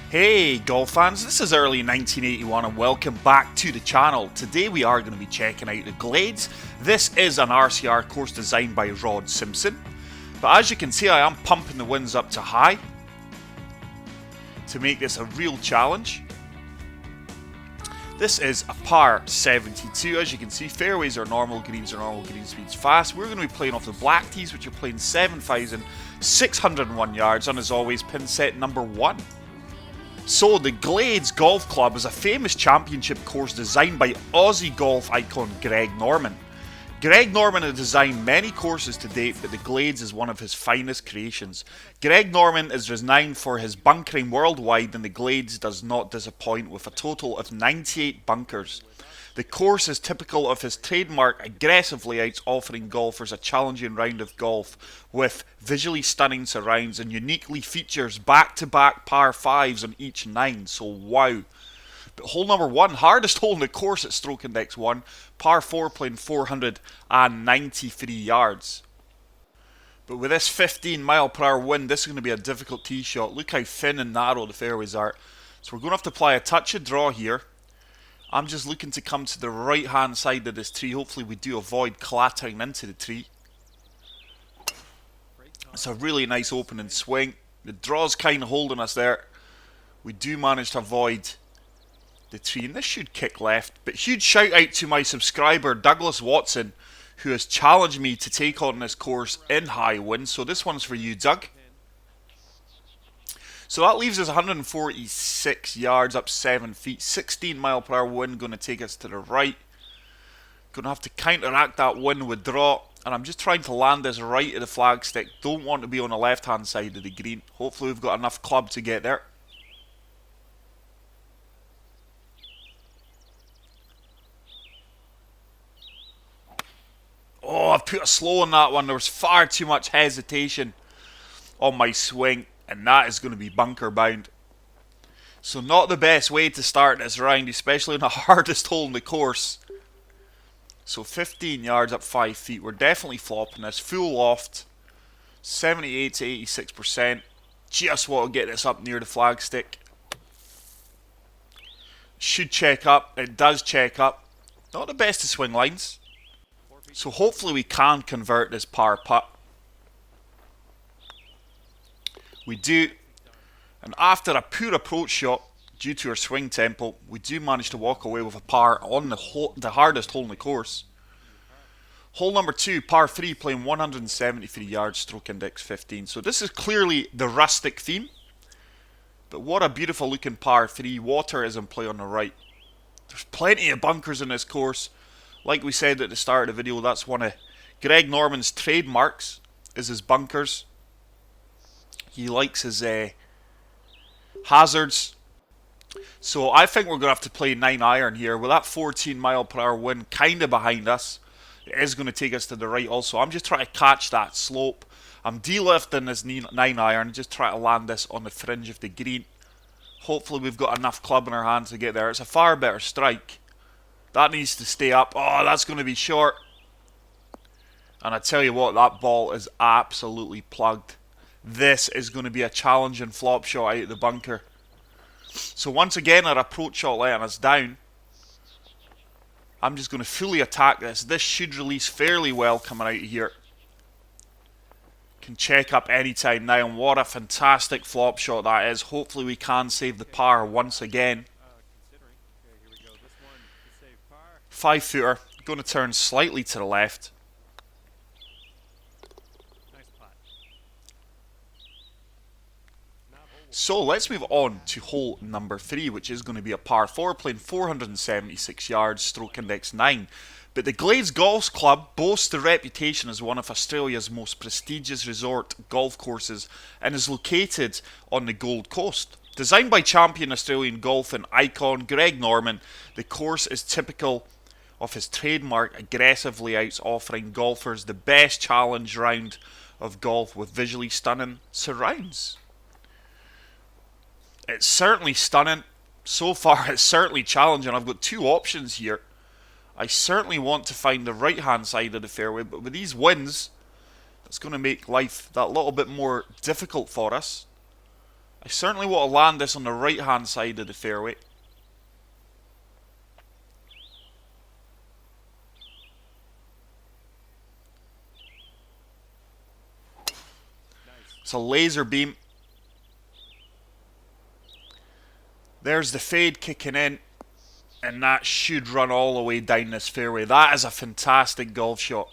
Hey golf fans, this is early 1981 and welcome back to the channel. Today we are going to be checking out the Glades. This is an RCR course designed by Rod Simpson. But as you can see, I am pumping the winds up to high to make this a real challenge. This is a par 72. As you can see, fairways are normal, greens are normal, green speeds fast. We're going to be playing off the black tees, which are playing 7,601 yards, and as always, pin set number 1. So, the Glades Golf Club is a famous championship course designed by Aussie golf icon Greg Norman. Greg Norman has designed many courses to date, but the Glades is one of his finest creations. Greg Norman is renowned for his bunkering worldwide, and the Glades does not disappoint with a total of 98 bunkers. The course is typical of his trademark aggressive layouts, offering golfers a challenging round of golf with visually stunning surrounds and uniquely features back-to-back par 5s on each 9, so wow. But hole number 1, hardest hole in the course at stroke index 1, par 4 playing 493 yards. But with this 15 mile per hour wind, this is going to be a difficult tee shot. Look how thin and narrow the fairways are. So we're going to have to apply a touch of draw here. I'm just looking to come to the right hand side of this tree. Hopefully we do avoid clattering into the tree. It's a really nice opening swing. The draw's kind of holding us there. We do manage to avoid the tree, and this should kick left. But huge shout out to my subscriber Douglas Watson, who has challenged me to take on this course in high winds. So this one's for you, Doug. So that leaves us 146 yards up 7 feet. 16 mile per hour wind going to take us to the right. Going to have to counteract that wind with draw. And I'm just trying to land this right of the flagstick. Don't want to be on the left hand side of the green. Hopefully we've got enough club to get there. Oh, I've put a slow on that one. There was far too much hesitation on my swing, and that is going to be bunker bound. So not the best way to start this round, especially on the hardest hole in the course. So 15 yards up 5 feet. We're definitely flopping this. Full loft. 78 to 86%. Just want to get this up near the flagstick. Should check up. It does check up. Not the best of swing lines. So hopefully we can convert this par putt. We do. And after a poor approach shot, due to our swing tempo, we do manage to walk away with a par on the hardest hole in the course. Hole number 2, par 3, playing 173 yards, stroke index 15. So this is clearly the rustic theme. But what a beautiful looking par 3. Water is in play on the right. There's plenty of bunkers in this course. Like we said at the start of the video, that's one of Greg Norman's trademarks, is his bunkers. He likes his hazards. So I think we're going to have to play 9 iron here. With that 14 mile per hour wind kind of behind us, it is going to take us to the right also. I'm just trying to catch that slope. I'm delifting this 9 iron, just try to land this on the fringe of the green. Hopefully we've got enough club in our hands to get there. It's a far better strike. That needs to stay up. Oh, that's going to be short. And I tell you what, that ball is absolutely plugged. This is going to be a challenging flop shot out of the bunker. So once again, our approach shot letting us down. I'm just going to fully attack this. This should release fairly well coming out of here. Can check up anytime now, and what a fantastic flop shot that is. Hopefully we can save the par once again. 5 footer, going to turn slightly to the left. So let's move on to hole number 3, which is going to be a par 4, playing 476 yards, stroke index 9. But the Glades Golf Club boasts the reputation as one of Australia's most prestigious resort golf courses and is located on the Gold Coast. Designed by champion Australian golfing icon Greg Norman, the course is typical of his trademark aggressive layouts, offering golfers the best challenge round of golf with visually stunning surrounds. It's certainly stunning. So far it's certainly challenging. I've got 2 options here. I certainly want to find the right hand side of the fairway, but with these winds, it's going to make life that little bit more difficult for us. I certainly want to land this on the right hand side of the fairway. It's a laser beam. There's the fade kicking in, and that should run all the way down this fairway. That is a fantastic golf shot.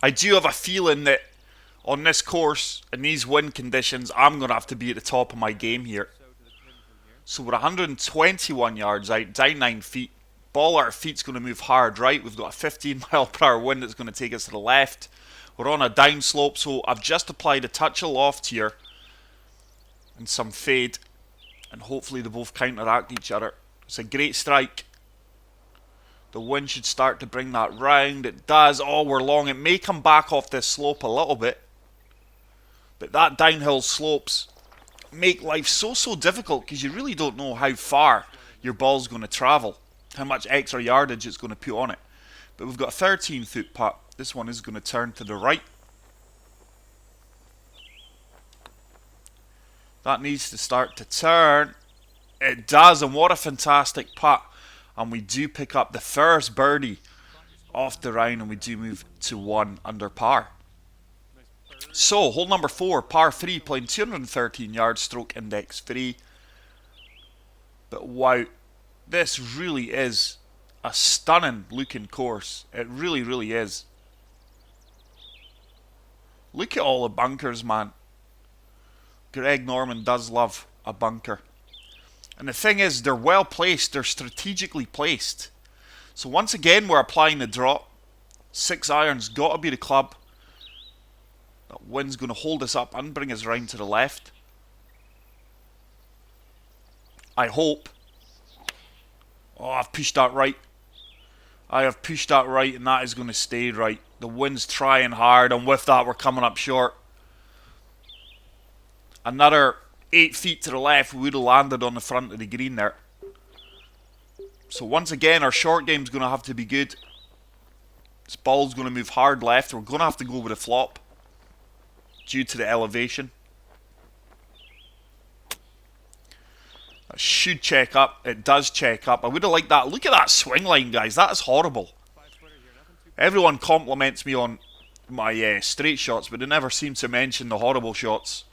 I do have a feeling that on this course, in these wind conditions, I'm going to have to be at the top of my game here. So we're 121 yards out, down 9 feet. Ball at our feet's going to move hard right. We've got a 15 mile per hour wind that's going to take us to the left. We're on a down slope, so I've just applied a touch of loft here and some fade, and hopefully they both counteract each other. It's a great strike. The wind should start to bring that round. It does. Oh, we're long. It may come back off this slope a little bit, but that downhill slopes make life so difficult because you really don't know how far your ball's going to travel, how much extra yardage it's going to put on it. But we've got a 13-foot putt. This one is going to turn to the right. That needs to start to turn. It does, and what a fantastic putt. And we do pick up the first birdie off the round, and we do move to 1 under par. So, hole number 4, par 3, playing 213 yards, stroke index 3. But wow, this really is a stunning looking course. It really is. Look at all the bunkers, man. Greg Norman does love a bunker. And the thing is, they're well placed. They're strategically placed. So once again, we're applying the drop. 6 irons, got to be the club. That wind's going to hold us up and bring us round to the left. I hope. Oh, I've pushed that right. I have pushed that right, and that is going to stay right. The wind's trying hard, and with that, we're coming up short. Another 8 feet to the left, we would have landed on the front of the green there. So once again, our short game's going to have to be good. This ball's going to move hard left. We're going to have to go with a flop due to the elevation. That should check up. It does check up. I would have liked that. Look at that swing line, guys. That is horrible. Everyone compliments me on my straight shots, but they never seem to mention the horrible shots.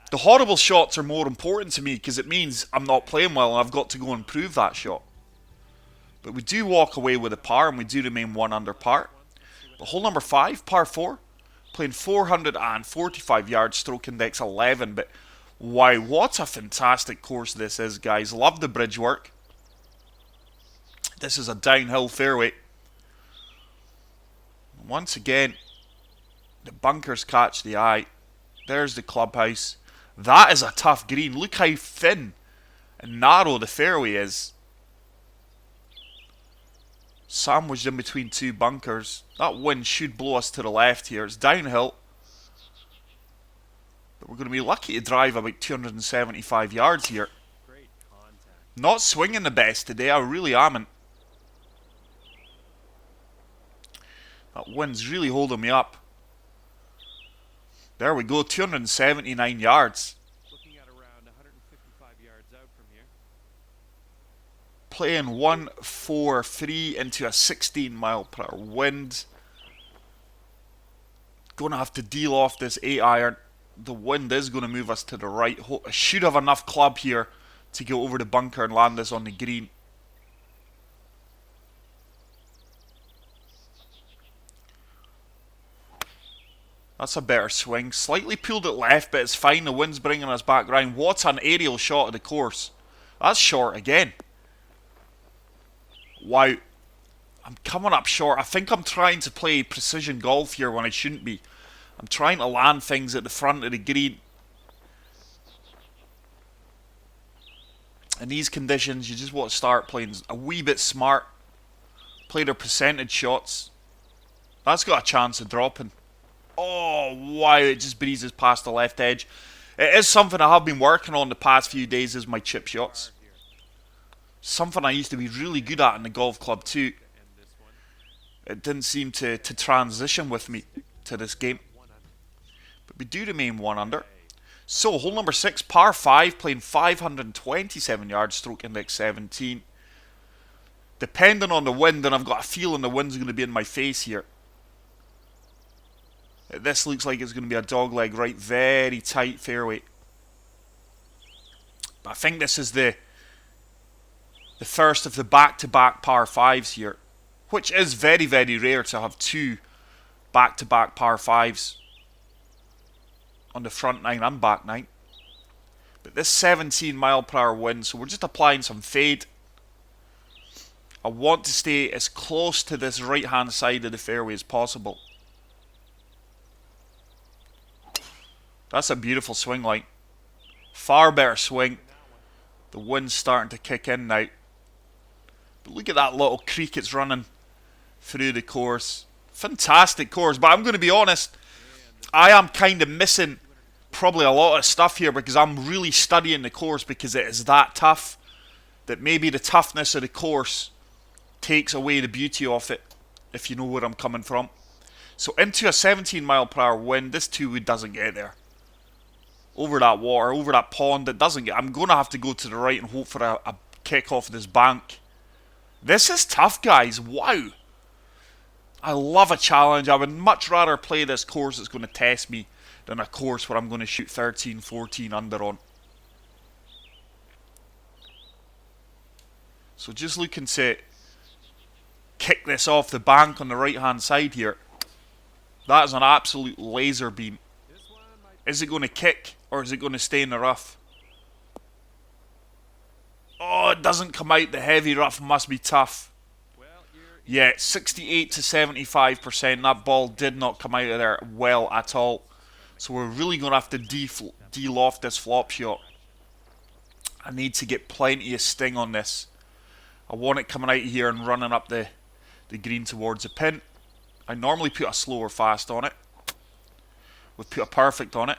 The horrible shots are more important to me because it means I'm not playing well and I've got to go and improve that shot. But we do walk away with a par and we do remain 1 under par. But hole number 5, par 4, playing 445 yards, stroke index 11. But wow, what a fantastic course this is, guys. Love the bridge work. This is a downhill fairway. Once again, the bunkers catch the eye. There's the clubhouse. That is a tough green. Look how thin and narrow the fairway is. Sandwiched in between 2 bunkers. That wind should blow us to the left here. It's downhill. But we're going to be lucky to drive about 275 yards here. Not swinging the best today. I really am. That wind's really holding me up. There we go, 279 yards. Looking at around 155 yards out from here. Playing 1-4-3 into a 16 mile per hour wind. Going to have to deal off this 8 iron. The wind is going to move us to the right. I should have enough club here to go over the bunker and land this on the green. That's a better swing. Slightly pulled it left, but it's fine. The wind's bringing us back round. What an aerial shot of the course. That's short again. Wow. I'm coming up short. I think I'm trying to play precision golf here when I shouldn't be. I'm trying to land things at the front of the green. In these conditions, you just want to start playing a wee bit smart. Play their percentage shots. That's got a chance of dropping. Oh, wow, it just breezes past the left edge. It is something I have been working on the past few days, is my chip shots. Something I used to be really good at in the golf club too. It didn't seem to transition with me to this game. But we do remain 1 under. So, hole number 6, par 5, playing 527 yards, stroke index 17. Depending on the wind, and I've got a feeling the wind's going to be in my face here. This looks like it's going to be a dogleg right, very tight fairway. But I think this is the first of the back-to-back par 5s here, which is very, very rare to have 2 back-to-back par 5s on the front 9 and back 9. But this 17 mile per hour wind, so we're just applying some fade. I want to stay as close to this right hand side of the fairway as possible. That's a beautiful swing line. Far better swing. The wind's starting to kick in now. But look at that little creek it's running through the course. Fantastic course, but I'm going to be honest, I am kind of missing probably a lot of stuff here because I'm really studying the course because it is that tough that maybe the toughness of the course takes away the beauty of it, if you know where I'm coming from. So into a 17 mile per hour wind, this 2-wood doesn't get there. Over that water, over that pond, it doesn't get. I'm going to have to go to the right and hope for a kick off this bank. This is tough, guys. Wow. I love a challenge. I would much rather play this course that's going to test me than a course where I'm going to shoot 13, 14 under on. So just looking to kick this off the bank on the right hand side here. That is an absolute laser beam. Is it going to kick or is it going to stay in the rough? Oh, it doesn't come out. The heavy rough must be tough. Yeah, 68 to 75%. That ball did not come out of there well at all. So we're really going to have to de-loft this flop shot. I need to get plenty of sting on this. I want it coming out here and running up the green towards the pin. I normally put a slow or fast on it. We've put a perfect on it.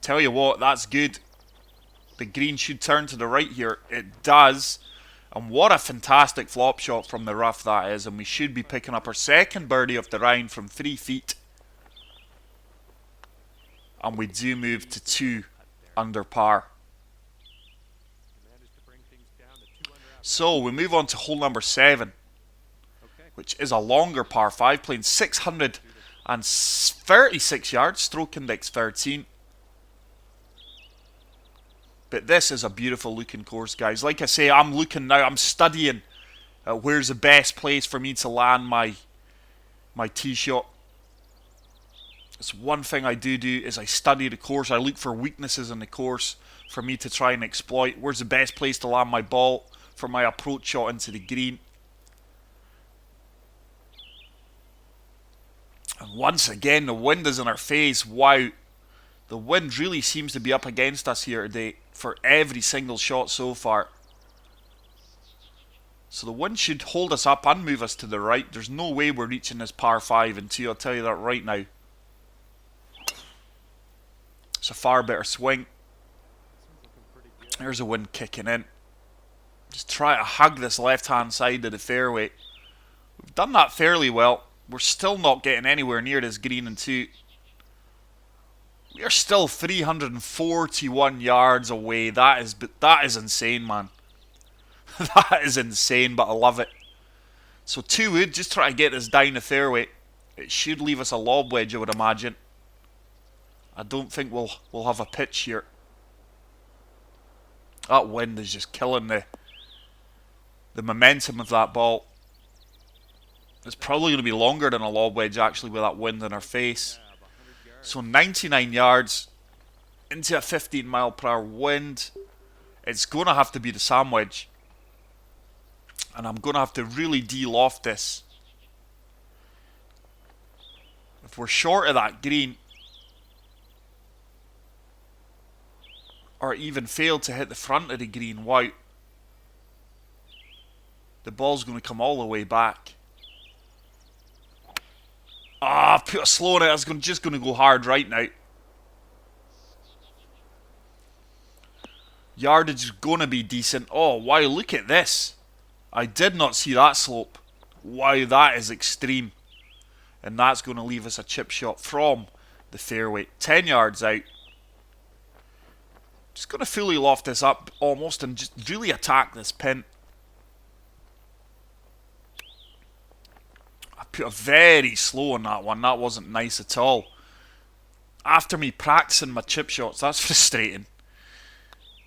Tell you what, that's good. The green should turn to the right here. It does. And what a fantastic flop shot from the rough that is. And we should be picking up our second birdie of the round from 3 feet. And we do move to 2 under par. So we move on to hole number 7, which is a longer par 5, playing 636 yards, stroke index 13. But this is a beautiful looking course, guys. Like I say, I'm looking now, I'm studying where's the best place for me to land my tee shot. It's one thing I do is I study the course. I look for weaknesses in the course for me to try and exploit. Where's the best place to land my ball for my approach shot into the green? And once again, the wind is in our face. Wow. The wind really seems to be up against us here today for every single shot so far. So the wind should hold us up and move us to the right. There's no way we're reaching this par 5 and 2. I'll tell you that right now. It's a far better swing. There's a wind kicking in. Just try to hug this left-hand side of the fairway. We've done that fairly well. We're still not getting anywhere near this green and 2. We are still 341 yards away. That is insane, man. That is insane, but I love it. So 2-wood, just try to get this down the fairway. It should leave us a lob wedge, I would imagine. I don't think we'll have a pitch here. That wind is just killing the momentum of that ball. It's probably going to be longer than a lob wedge actually with that wind in our face. So 99 yards into a 15 mile per hour wind. It's going to have to be the sand wedge. And I'm going to have to really de-loft this. If we're short of that green, or even fail to hit the front of the green, wow, the ball's going to come all the way back. Ah, put a slow on it. It's just going to go hard right now. Yardage is going to be decent. Oh, wow, look at this. I did not see that slope. Wow, that is extreme. And that's going to leave us a chip shot from the fairway. 10 yards out. Just going to fully loft this up almost and just really attack this pin. I put a very slow on that one. That wasn't nice at all. After me practicing my chip shots, that's frustrating.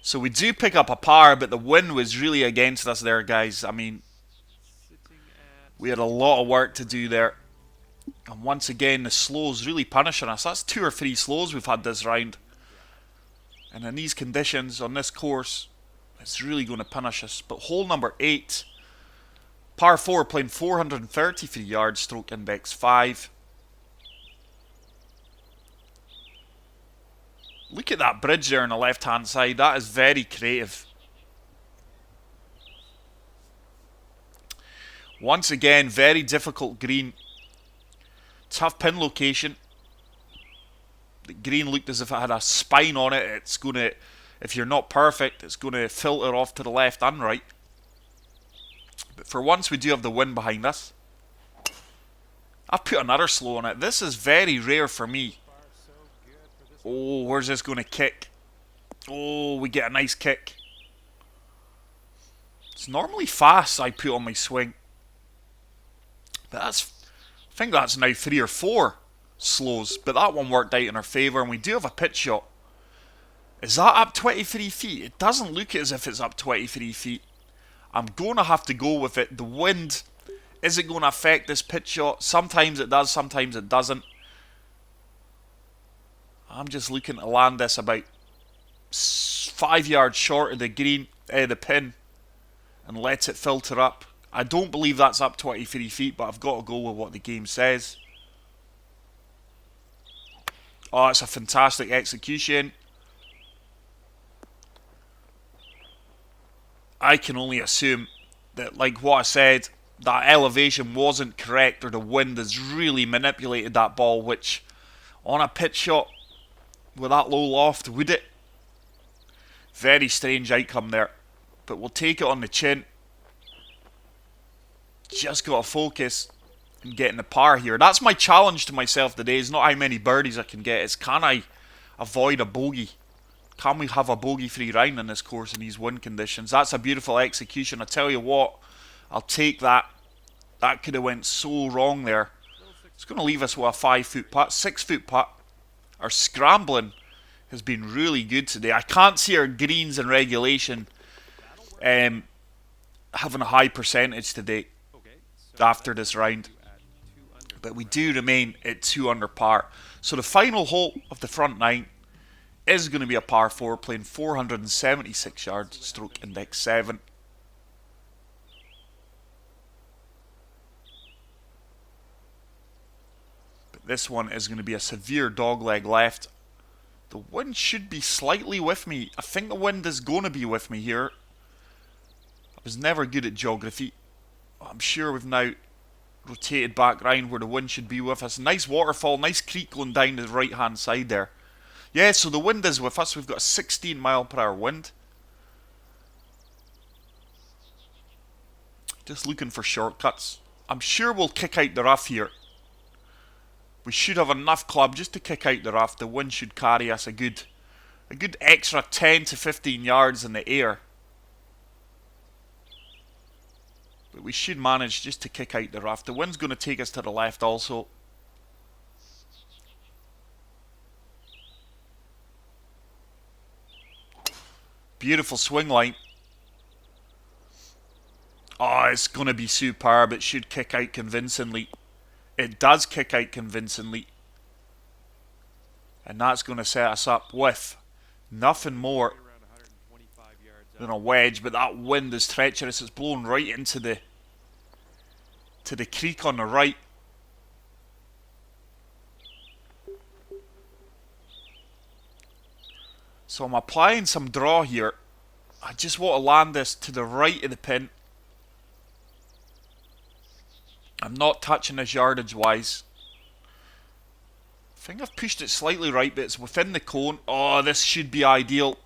So we do pick up a par, but the wind was really against us there, guys. I mean, we had a lot of work to do there. And once again, the slows really punishing us. That's 2 or 3 slows we've had this round. And in these conditions, on this course, it's really going to punish us. But hole number 8, par 4, playing 433 yards, stroke index 5. Look at that bridge there on the left-hand side. That is very creative. Once again, very difficult green. Tough pin location. The green looked as if it had a spine on it. It's going to, if you're not perfect, it's going to filter off to the left and right. But for once, we do have the wind behind us. I've put another slow on it. This is very rare for me. Oh, where's this going to kick? Oh, we get a nice kick. It's normally fast I put on my swing. But that's, I think that's now 3 or 4 slows. But that one worked out in our favour, and we do have a pitch shot. Is that up 23 feet? It doesn't look as if it's up 23 feet. I'm going to have to go with it. The wind, is it going to affect this pitch shot? Sometimes it does, sometimes it doesn't. I'm just looking to land this about 5 yards short of the green, the pin, and let it filter up. I don't believe that's up 23 feet, but I've got to go with what the game says. Oh, it's a fantastic execution. I can only assume that, like what I said, that elevation wasn't correct, or the wind has really manipulated that ball, which on a pitch shot with that low loft, would it? Very strange outcome there. But we'll take it on the chin. Just got to focus on getting the par here. That's my challenge to myself today. Is not how many birdies I can get. It's can I avoid a bogey? Can we have a bogey-free round in this course in these wind conditions? That's a beautiful execution. I tell you what, I'll take that. That could have went so wrong there. It's going to leave us with a 5-foot putt, 6-foot putt. Our scrambling has been really good today. I can't see our greens in regulation having a high percentage today after this round. But we do remain at 2 under par. So the final hole of the front 9 is going to be a par 4, playing 476 yards, stroke index 7. This one is going to be a severe dogleg left. The wind should be slightly with me. I think the wind is going to be with me here. I was never good at geography. I'm sure we've now rotated back round where the wind should be with us. Nice waterfall, nice creek going down the right hand side there. Yeah, so the wind is with us. We've got a 16 mile per hour wind. Just looking for shortcuts. I'm sure we'll kick out the rough here. We should have enough club just to kick out the rough. The wind should carry us a good extra 10 to 15 yards in the air. But we should manage just to kick out the rough. The wind's going to take us to the left also. Beautiful swing line. Oh, it's going to be superb. It should kick out convincingly. It does kick out convincingly. And that's going to set us up with nothing more than a wedge. But that wind is treacherous. It's blowing right into the creek on the right. So I'm applying some draw here. I just want to land this to the right of the pin. I'm not touching this yardage wise. I think I've pushed it slightly right, but it's within the cone. Oh, this should be ideal.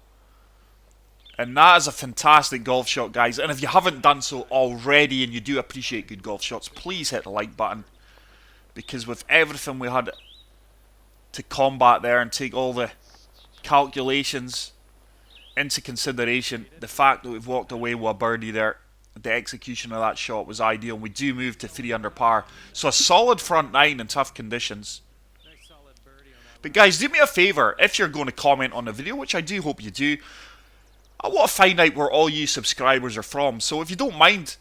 And that is a fantastic golf shot, guys. And if you haven't done so already and you do appreciate good golf shots, please hit the like button. Because with everything we had to combat there and take all the calculations into consideration the fact that we've walked away with a birdie there. The execution of that shot was ideal, and we do move to 3 under par. So a solid front 9 in tough conditions. Nice solid birdie on that. But guys, do me a favour, if you're going to comment on the video, which I do hope you do, I want to find out where all you subscribers are from. So if you don't mind,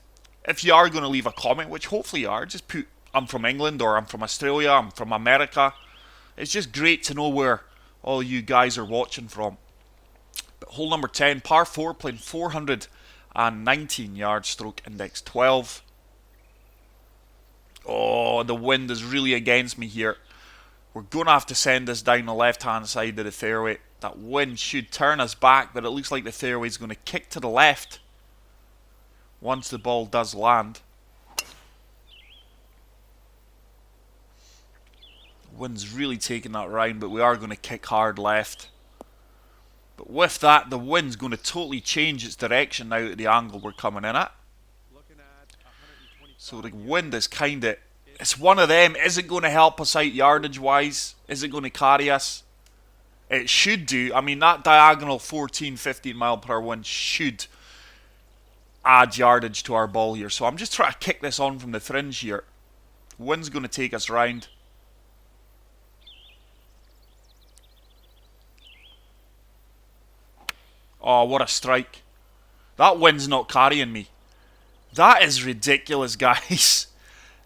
if you are going to leave a comment, which hopefully you are, just put I'm from England, or I'm from Australia, I'm from America. It's just great to know where all you guys are watching from. But hole number 10, par 4, playing 419 yards, stroke index 12. Oh, the wind is really against me here. We're going to have to send this down the left-hand side of the fairway. That wind should turn us back, but it looks like the fairway is going to kick to the left once the ball does land. The wind's really taking that round, but we are going to kick hard left. But with that, the wind's going to totally change its direction now at the angle we're coming in at. Looking at 125 So the wind is kind of... It's one of them. Is it going to help us out yardage-wise? Is it going to carry us? It should do. I mean, that diagonal 14, 15 mile per hour wind should add yardage to our ball here. So I'm just trying to kick this on from the fringe here. Wind's going to take us round. Oh, what a strike. That wind's not carrying me. That is ridiculous, guys.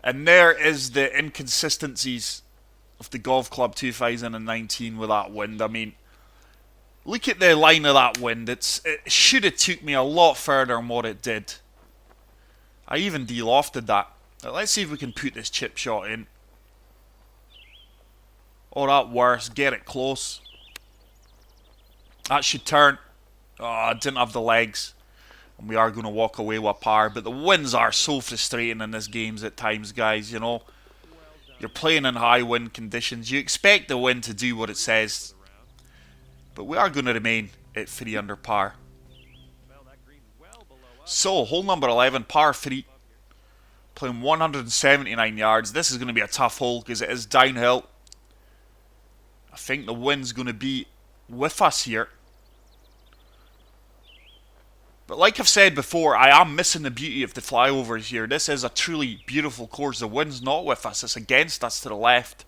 And there is the inconsistencies of the Golf Club 2019 with that wind. I mean, look at the line of that wind. It should have took me a lot further than what it did. I even de-lofted that. Now, let's see if we can put this chip shot in. Or at worst, get it close. That should turn. Oh, I didn't have the legs. And we are going to walk away with a par. But the winds are so frustrating in this games at times, guys, you know. You're playing in high wind conditions. You expect the wind to do what it says. But we are going to remain at 3 under par. Well, that green's well below us. So, hole number 11, par 3. Playing 179 yards. This is going to be a tough hole because it is downhill. I think the wind's going to be with us here. But like I've said before, I am missing the beauty of the flyovers here. This is a truly beautiful course. The wind's not with us. It's against us to the left.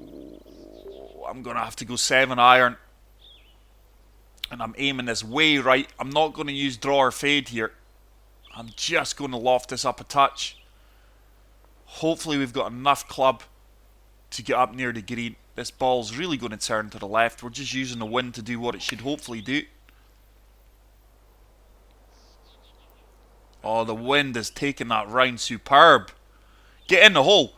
Ooh, I'm going to have to go 7 iron. And I'm aiming this way right. I'm not going to use draw or fade here. I'm just going to loft this up a touch. Hopefully we've got enough club to get up near the green. This ball's really going to turn to the left. We're just using the wind to do what it should hopefully do. Oh, the wind is taking that round superb. Get in the hole.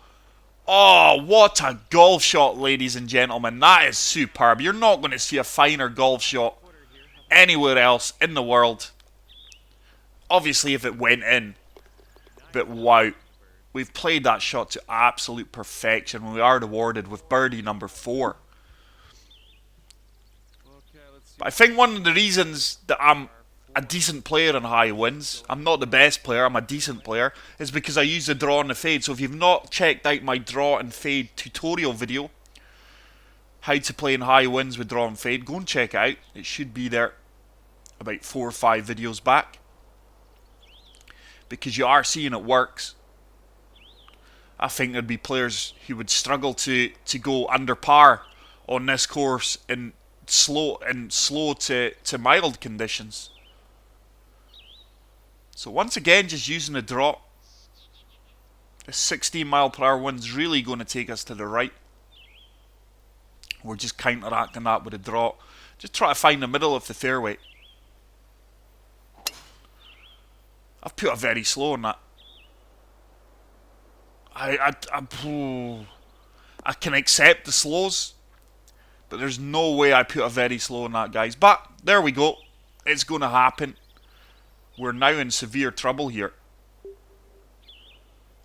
Oh, what a golf shot, ladies and gentlemen. That is superb. You're not going to see a finer golf shot anywhere else in the world. Obviously, if it went in. But wow. We've played that shot to absolute perfection. We are rewarded with birdie number 4. Okay, let's see. But I think one of the reasons that I'm a decent player in high winds, I'm not the best player, I'm a decent player, is because I use the draw and the fade. So if you've not checked out my draw and fade tutorial video, how to play in high winds with draw and fade, go and check it out. It should be there about 4 or 5 videos back. Because you are seeing it works. I think there'd be players who would struggle to go under par on this course in slow to mild conditions. So once again, just using the draw. The 16 mile per hour wind's really going to take us to the right. We're just counteracting that with a draw. Just try to find the middle of the fairway. I've put a very slow on that. I can accept the slows, but there's no way I put a very slow on that, guys. But there we go. It's going to happen. We're now in severe trouble here.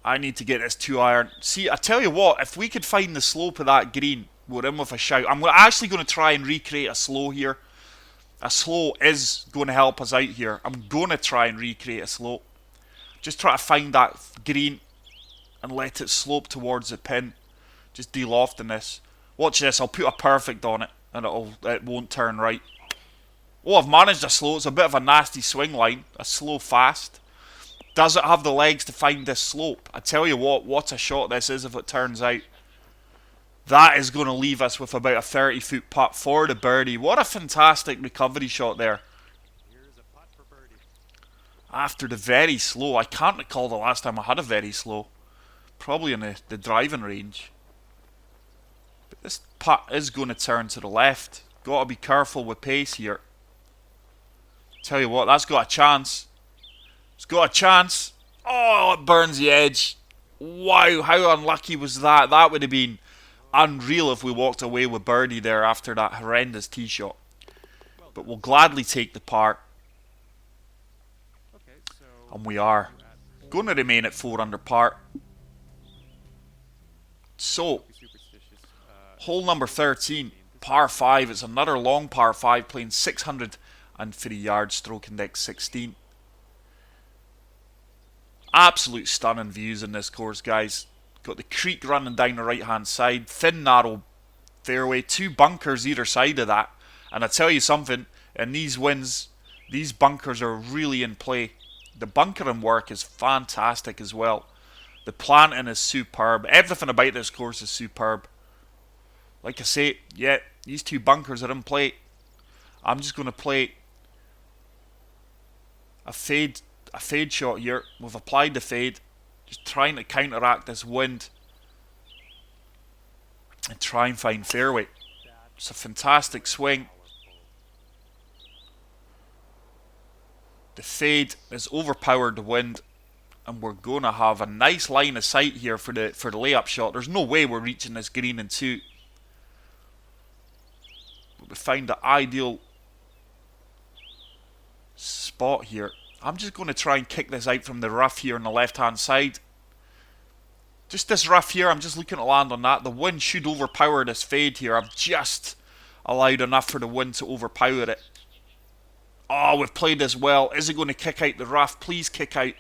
I need to get this 2 iron. See, I tell you what, if we could find the slope of that green, we're in with a shout. I'm actually going to try and recreate a slow here. A slow is going to help us out here. I'm going to try and recreate a slope. Just try to find that green and let it slope towards the pin. Just de-lofting this. Watch this, I'll put a perfect on it and it won't turn right. Oh, I've managed a slow. It's a bit of a nasty swing line. A slow fast. Does it have the legs to find this slope? I tell you what a shot this is if it turns out. That is going to leave us with about a 30-foot putt for the birdie. What a fantastic recovery shot there. Here's a putt for birdie. After the very slow. I can't recall the last time I had a very slow. Probably in the driving range. But this putt is going to turn to the left. Got to be careful with pace here. Tell you what, that's got a chance. It's got a chance. Oh, it burns the edge. Wow, how unlucky was that? That would have been unreal if we walked away with birdie there after that horrendous tee shot. But we'll gladly take the par. Okay, so And we are going to remain at 4 under par. So, superstitious. hole number 13, par 5. It's another long par 5 playing 603 yards, stroke index 16. Absolute stunning views in this course, guys. Got the creek running down the right hand side, thin narrow fairway, 2 bunkers either side of that. And I tell you something, in these winds, these bunkers are really in play. The bunkering work is fantastic as well. The planting is superb. Everything about this course is superb. Like I say, yeah, these 2 bunkers are in play. I'm just going to play a fade shot here. We've applied the fade, just trying to counteract this wind and try and find fairway. It's a fantastic swing. The fade has overpowered the wind, and we're going to have a nice line of sight here for the layup shot. There's no way we're reaching this green in 2. But we find the ideal spot here. I'm just going to try and kick this out from the rough here on the left hand side. Just this rough here, I'm just looking to land on that. The wind should overpower this fade here. I've just allowed enough for the wind to overpower it. Oh, we've played this well. Is it going to kick out the rough? Please kick out.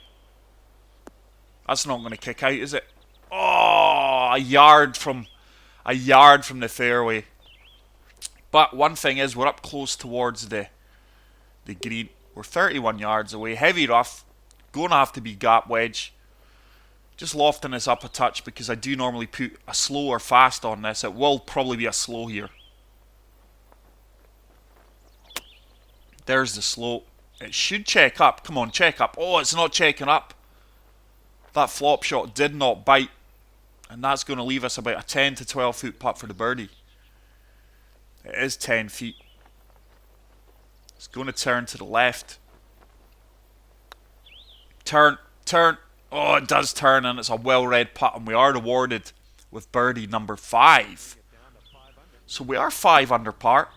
That's not going to kick out, is it? Oh, a yard from the fairway. But one thing is, we're up close towards the green. We're 31 yards away. Heavy rough. Going to have to be gap wedge. Just lofting this up a touch because I do normally put a slow or fast on this. It will probably be a slow here. There's the slow. It should check up. Come on, check up. Oh, it's not checking up. That flop shot did not bite. And that's going to leave us about a 10 to 12 foot putt for the birdie. It is 10 feet. It's going to turn to the left. Turn. Oh, it does turn, and it's a well-read putt, and we are rewarded with birdie number 5. So we are 5 under par.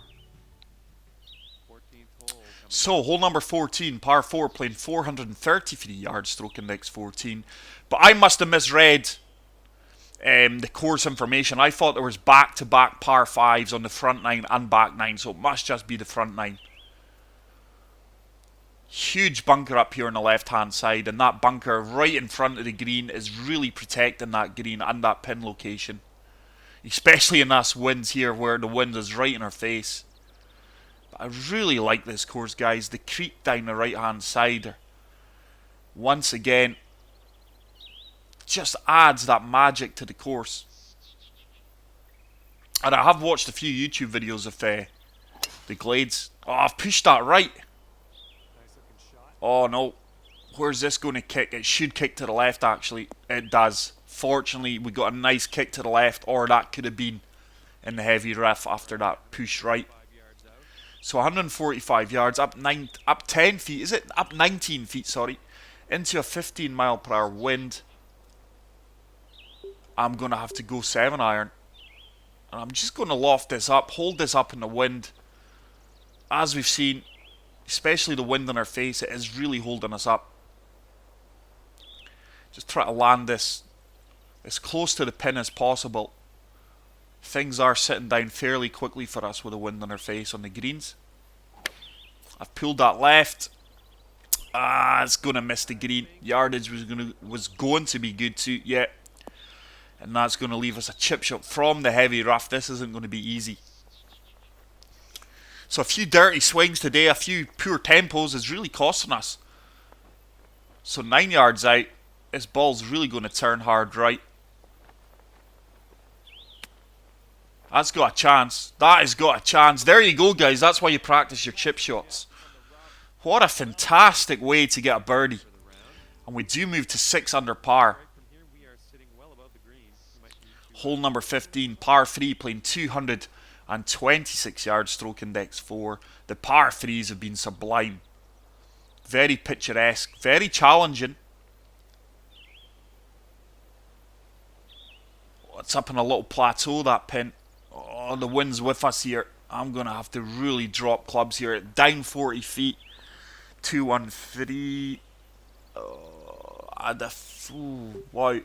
14th hole. So, hole number 14, par 4, playing 433 yards, stroke index 14. But I must have misread the course information. I thought there was back-to-back par 5s on the front 9 and back 9, so it must just be the front 9. Huge bunker up here on the left-hand side, and that bunker right in front of the green is really protecting that green and that pin location. Especially in us winds here where the wind is right in our face. But I really like this course, guys. The creek down the right-hand side, once again, just adds that magic to the course. And I have watched a few YouTube videos of the Glades. Oh, I've pushed that right. Oh no, where's this going to kick? It should kick to the left, actually. It does. Fortunately, we got a nice kick to the left, or that could have been in the heavy rough after that push right. So 145 yards, up 10 feet, is it? Up 19 feet, sorry. Into a 15 mile per hour wind. I'm going to have to go 7 iron. And I'm just going to loft this up, hold this up in the wind. As we've seen, especially the wind in our face, it is really holding us up. Just try to land this as close to the pin as possible. Things are sitting down fairly quickly for us with the wind in our face on the greens. I've pulled that left. It's going to miss the green. Yardage was going to be good too. Yeah, And that's going to leave us a chip shot from the heavy rough. This isn't going to be easy. So a few dirty swings today, a few poor tempos is really costing us. So 9 yards out, this ball's really going to turn hard right. That's got a chance. That has got a chance. There you go, guys. That's why you practice your chip shots. What a fantastic way to get a birdie. And we do move to 6 under par. Hole number 15, par 3, playing 226 yards, stroke index 4. The par 3s have been sublime. Very picturesque, very challenging. It's up in a little plateau, that pin. Oh, the wind's with us here. I'm going to have to really drop clubs here. Down 40 feet. 213. Wow.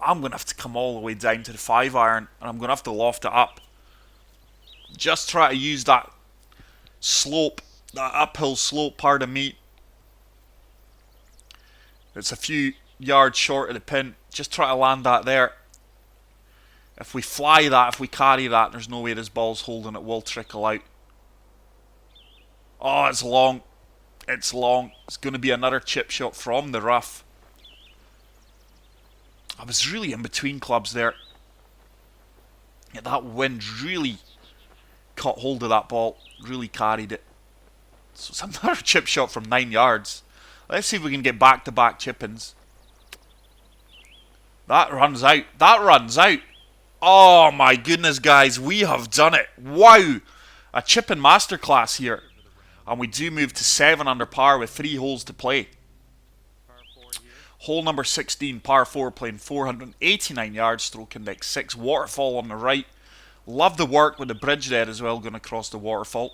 I'm going to have to come all the way down to the 5 iron. And I'm going to have to loft it up. Just try to use that slope. That uphill slope, pardon me. It's a few yards short of the pin. Just try to land that there. If we fly that, if we carry that, there's no way this ball's holding. It will trickle out. Oh, it's long. It's long. It's going to be another chip shot from the rough. I was really in between clubs there. Yeah, that wind really caught hold of that ball. Really carried it. So it's another chip shot from 9 yards. Let's see if we can get back-to-back chip-ins. That runs out. That runs out. Oh my goodness, guys. We have done it. Wow. A chip-in masterclass here. And we do move to 7 under par with 3 holes to play. Hole number 16, par 4, playing 489 yards, stroke index 6. Waterfall on the right. Love the work with the bridge there as well, going across the waterfall.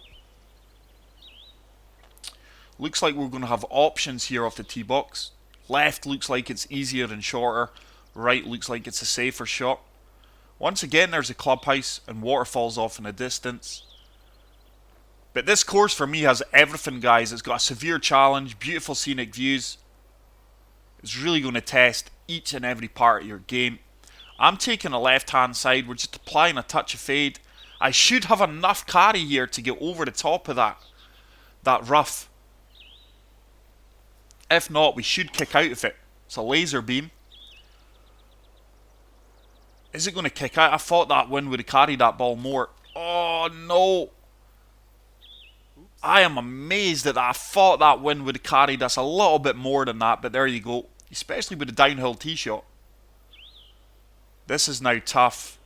Looks like we're going to have options here off the tee box. Left looks like it's easier and shorter. Right looks like it's a safer shot. Once again, there's a clubhouse and waterfalls off in the distance. But this course for me has everything, guys. It's got a severe challenge, beautiful scenic views. It's really going to test each and every part of your game. I'm taking a left-hand side. We're just applying a touch of fade. I should have enough carry here to get over the top of that rough. If not, we should kick out of it. It's a laser beam. Is it going to kick out? I thought that wind would have carried that ball more. Oh, no. I am amazed at that. I thought that wind would have carried us a little bit more than that, but there you go. Especially with a downhill tee shot. This is now tough.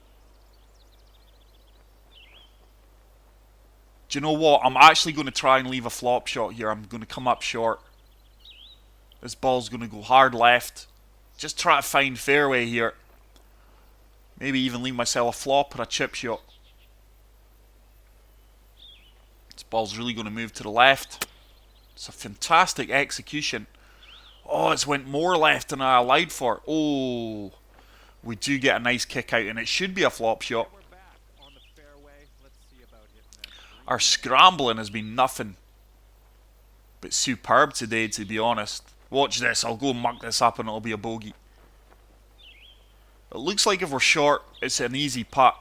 Do you know what? I'm actually going to try and leave a flop shot here. I'm going to come up short. This ball's going to go hard left. Just try to find fairway here. Maybe even leave myself a flop or a chip shot. This ball's really going to move to the left. It's a fantastic execution. Oh, it's went more left than I allowed for. Oh, we do get a nice kick out, and it should be a flop shot. Our scrambling has been nothing but superb today, to be honest. Watch this. I'll go muck this up, and it'll be a bogey. It looks like if we're short, it's an easy putt.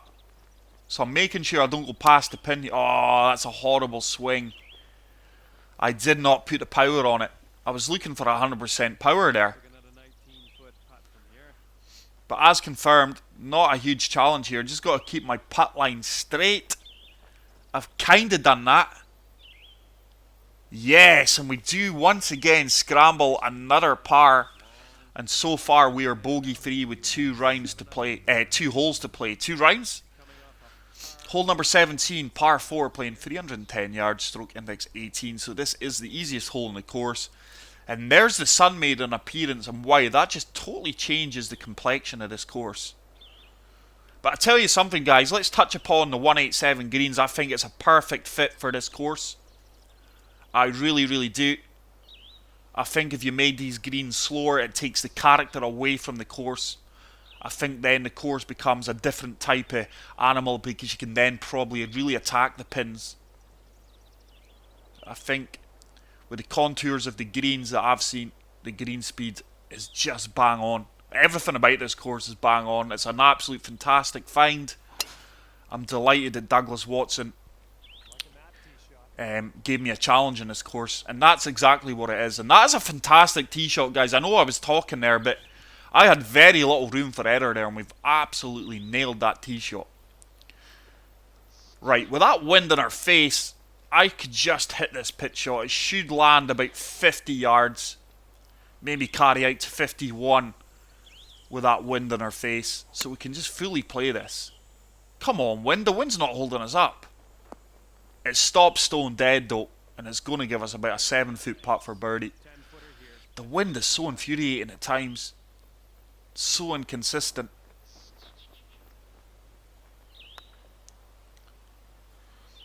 So I'm making sure I don't go past the pin. Oh, that's a horrible swing. I did not put the power on it. I was looking for 100% power there. But as confirmed, not a huge challenge here. Just got to keep my putt line straight. I've kind of done that. Yes, and we do once again scramble another par. And so far we are bogey free with 2 rounds to play. 2 holes to play. 2 rounds? Hole number 17, par 4, playing 310 yards, stroke index 18. So this is the easiest hole in the course. And there's the sun made an appearance, and wow, that just totally changes the complexion of this course. But I tell you something, guys, let's touch upon the 187 greens. I think it's a perfect fit for this course. I really, really do. I think if you made these greens slower, it takes the character away from the course. I think then the course becomes a different type of animal because you can then probably really attack the pins. I think with the contours of the greens that I've seen, the green speed is just bang on. Everything about this course is bang on. It's an absolute fantastic find. I'm delighted that Douglas Watson gave me a challenge in this course, and that's exactly what it is. And that is a fantastic tee shot, guys. I know I was talking there, but I had very little room for error there, and we've absolutely nailed that tee shot. Right, with that wind in our face, I could just hit this pitch shot. It should land about 50 yards, maybe carry out to 51 with that wind in our face, so we can just fully play this. Come on, wind. The wind's not holding us up. It stops stone dead though, and it's going to give us about a 7-foot putt for birdie. The wind is so infuriating at times. So inconsistent.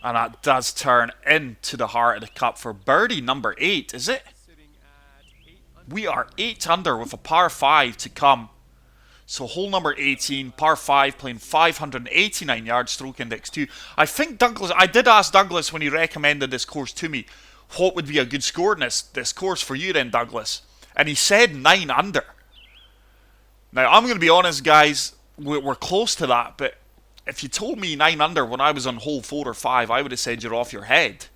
And that does turn into the heart of the cup for birdie number 8, is it? We are 8 under with a par 5 to come. So hole number 18, par 5, playing 589 yards, stroke index 2. I think Douglas, I did ask Douglas when he recommended this course to me, what would be a good score in this course for you then, Douglas? And he said 9 under. Now, I'm going to be honest, guys, we're close to that, but if you told me 9 under when I was on hole 4 or 5, I would have said you're off your head.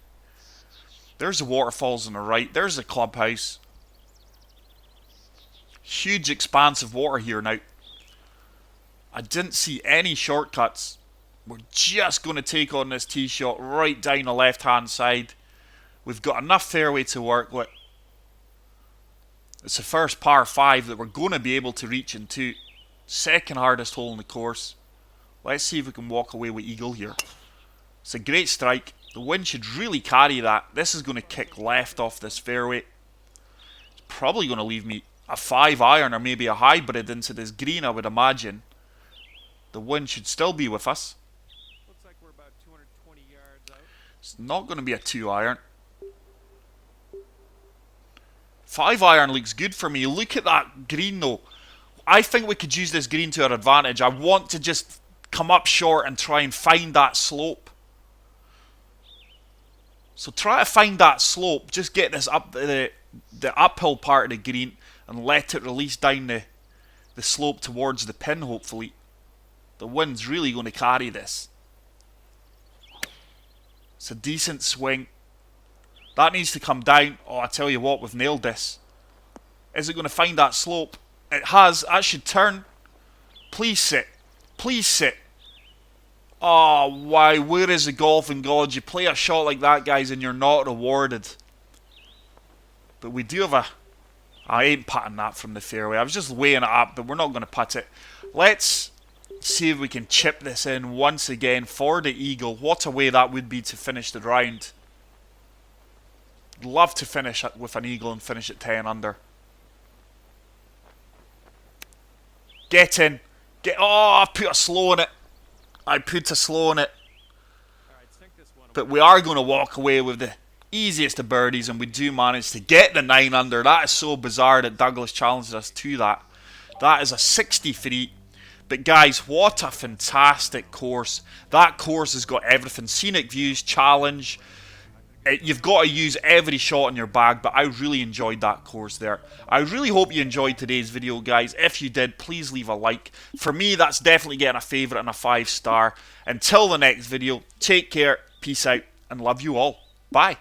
There's the waterfalls on the right. There's the clubhouse. Huge expanse of water here now. I didn't see any shortcuts. We're just going to take on this tee shot right down the left-hand side. We've got enough fairway to work with. It's the first par 5 that we're going to be able to reach into. Second hardest hole in the course. Let's see if we can walk away with eagle here. It's a great strike. The wind should really carry that. This is going to kick left off this fairway. It's probably going to leave me a 5-iron or maybe a hybrid into this green, I would imagine. The wind should still be with us. Looks like we're about 220 yards out. It's not going to be a 2-iron. 5-iron looks good for me. Look at that green though. I think we could use this green to our advantage. I want to just come up short and try and find that slope. So try to find that slope. Just get this up the uphill part of the green and let it release down the slope towards the pin, hopefully. The wind's really going to carry this. It's a decent swing. That needs to come down. Oh, I tell you what, we've nailed this. Is it going to find that slope? It has. That should turn. Please sit. Please sit. Oh, wow. Where is the golfing god? You play a shot like that, guys, and you're not rewarded. But we do have a... I ain't putting that from the fairway. I was just weighing it up, but we're not going to putt it. Let's see if we can chip this in once again for the eagle. What a way that would be to finish the round. Love to finish with an eagle and finish at 10 under. Get in. Oh, I put a slow in it. I put a slow in it. But we are going to walk away with the easiest of birdies, and we do manage to get the 9 under. That is so bizarre that Douglas challenges us to that. That is a 63. But guys, what a fantastic course. That course has got everything. Scenic views, challenge. You've got to use every shot in your bag, but I really enjoyed that course there. I really hope you enjoyed today's video, guys. If you did, please leave a like. For me, that's definitely getting a favourite and a 5-star. Until the next video, take care, peace out, and love you all. Bye.